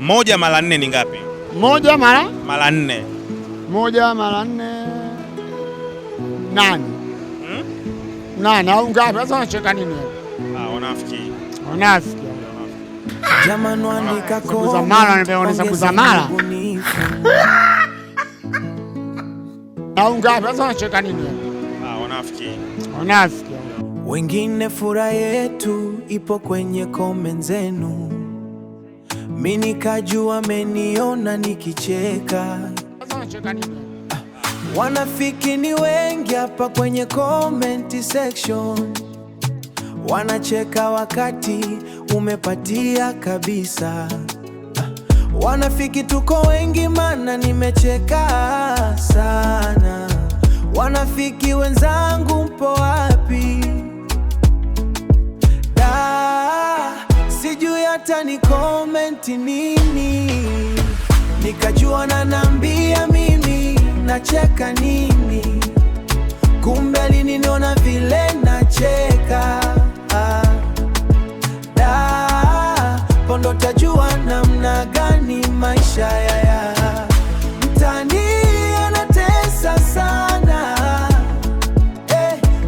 Moja mara nne ni ngapi? Moja mara nne. Moja mara nne nane. Nane au ngapi? Sasa unacheka nini wewe? Wanafiki. Wanafiki. Jamani andika kwa za mara nimeona sababu za mara. Au ngapi? Sasa unacheka nini wewe? Wanafiki. Wanafiki. Wengine furaha yetu ipo kwenye comment zenu. Mimi nikajua ameniona nikicheka. Sasa unacheka nini? Wanafiki ni wengi hapa kwenye comment section. Wanacheka wakati umepatia kabisa. Wanafiki tuko wengi mana nimecheka sana. Wanafiki wenzangu mpo wapi? Sijui hata ni comment nini. Nikajua nanambia mimi nacheka nini. Kumbe aliniona vile nacheka. Pondo tajua namna gani maisha ya mtani anatesa sana.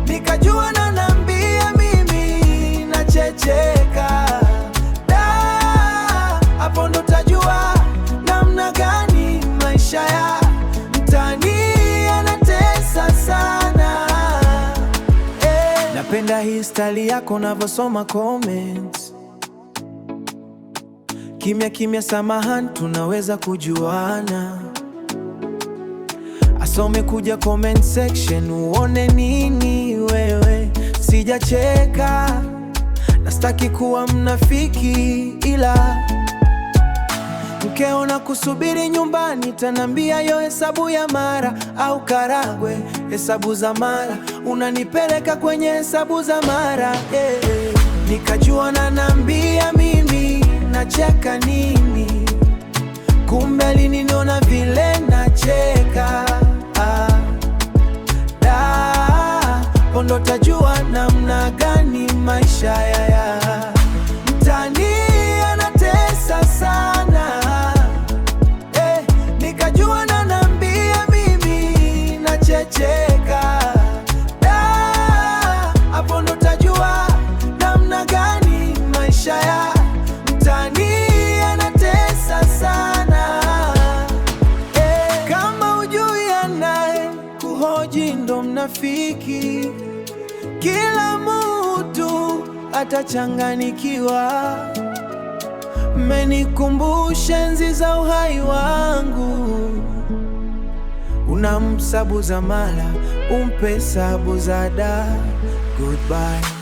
Nikajua nanambia mimi nachecheka. Pondo tajua namna gani maisha ya mtani anatesa sana. Napenda hii style yako unavyosoma comments. Kimya kimya, samahani, tunaweza kujuana. Asome kuja comment section uone nini wewe. Sijacheka, nastaki kuwa mnafiki, ila mkeo na kusubiri nyumbani tanambia yo hesabu ya mara au Karagwe. Hesabu za mara unanipeleka kwenye hesabu za mara. Nikajua nanambia mimi nacheka nini. Kumbe aliniona vile nacheka. Pondo tajua namna gani maisha ya mtani anatesa sana. Nikajua nanambia mimi nachecheka. Pondo tajua namna gani maisha ya mtani anatesa sana. Kama ujui anaye kuhoji ndo mnafiki. Kila mtu atachanganikiwa. Menikumbusha enzi za uhai wangu. Unamsabu za mala umpe sabu za da. Goodbye.